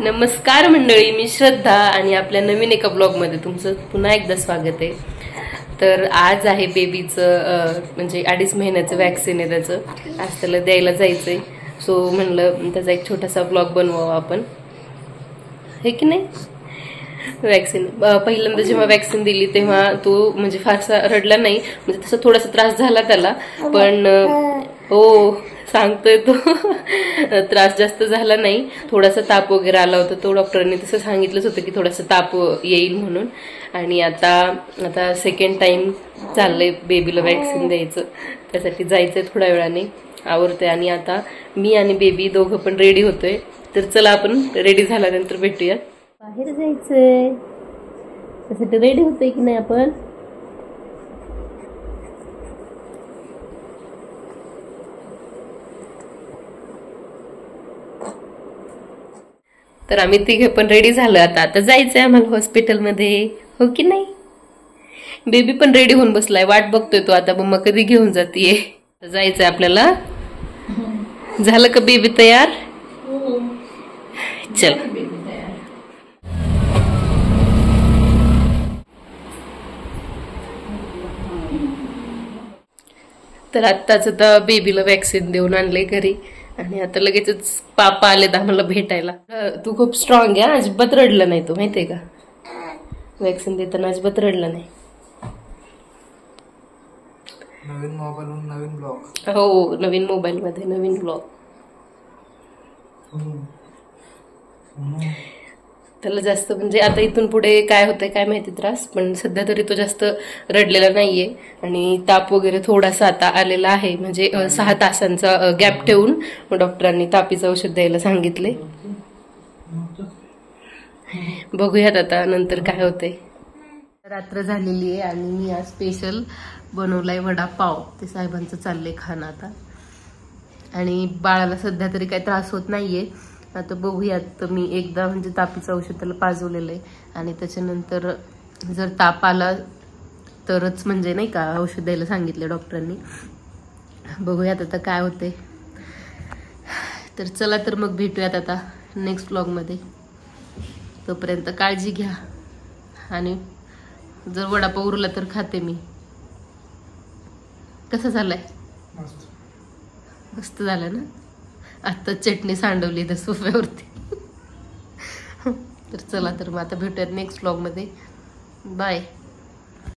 नमस्कार मंडळी, मी श्रद्धा आणि आपल्या नवीन एका ब्लॉगमध्ये तुमचं पुन्हा एकदा स्वागत आहे. तर आज आहे बेबीचं म्हणजे 2.5 महिन्याचं वॅक्सिन आहे त्याचं. आज त्याला द्यायला जायचंय. सो म्हणलं त्याचा एक छोटासा ब्लॉग बनवावा आपण, हे की नाही. वॅक्सिन पहिल्यांदा जेव्हा वॅक्सिन दिली तेव्हा तो म्हणजे फारसा रडला नाही, म्हणजे तसा थोडासा त्रास झाला त्याला, पण हो सांगतोय तो त्रास जास्त झाला नाही. थोडासा ताप वगैरे आला होता, तो डॉक्टरांनी तसं सांगितलंच होतं की थोडासा ताप येईल म्हणून. आणि आता सेकंड टाइम चाललंय बेबीला वॅक्सिन द्यायचं, त्यासाठी जायचंय थोड्या वेळाने. आवरतोय आणि आता मी आणि बेबी दोघं पण रेडी होतोय. तर चला आपण रेडी झाल्यानंतर भेटूया. बाहेर जायचंय त्यासाठी रेडी होतोय की नाही आपण. तर आम्ही तिघे पण रेडी झालो. आता जायचंय आम्हाला हॉस्पिटलमध्ये, हो की नाही. बेबी पण रेडी होऊन बसलाय, वाट बघतोय तो आता मम्मा कधी घेऊन जातीये. जायचंय आपल्याला. झालं का बेबी तयार? चल. तर आत्ताच आता बेबीला वॅक्सिन देऊन आणलंय घरी आणि आता लगेचच पापा आलेत आम्हाला भेटायला. तू खूप स्ट्रॉंग आहे, अजिबात रडलं नाही. तू माहितीये का, वॅक्सिन देताना अजिबात रडलं नाही. नवीन मोबाईल नवीन ब्लॉग. हो, नवीन मोबाईल मध्ये नवीन ब्लॉग. त्याला जास्त म्हणजे आता इथून पुढे काय होतंय काय माहिती त्रास, पण सध्या तरी तो जास्त रडलेला नाहीये. आणि ताप वगैरे थोडासा आता आलेला आहे, म्हणजे 6 तासांचा गॅप ठेवून डॉक्टरांनी तापीचं औषध द्यायला सांगितले. बघूयात आता नंतर काय होतंय. रात्र झालेली आहे आणि मी आज स्पेशल बनवलाय वडापाव. ते साहेबांचं चाललंय खाणं आता. आणि बाळाला सध्या तरी काही त्रास होत नाहीये. आता बघूयात. तर मी एकदा म्हणजे तापीचं औषध त्याला पाजवलेलं आहे आणि त्याच्यानंतर जर ताप आला तरच म्हणजे नाही का औषध द्यायला सांगितले डॉक्टरांनी. बघूयात आता काय होते. तर चला तर मग भेटूयात आता नेक्स्ट ब्लॉगमध्ये. तोपर्यंत काळजी घ्या आणि जर वडापाव उरला तर खाते मी. कसं झालंय? मस्त झालं ना. आता चटणी सांडवली त्या सोफ्यावरती. तर चला तर मग आता भेटूयात नेक्स्ट ब्लॉगमध्ये. बाय.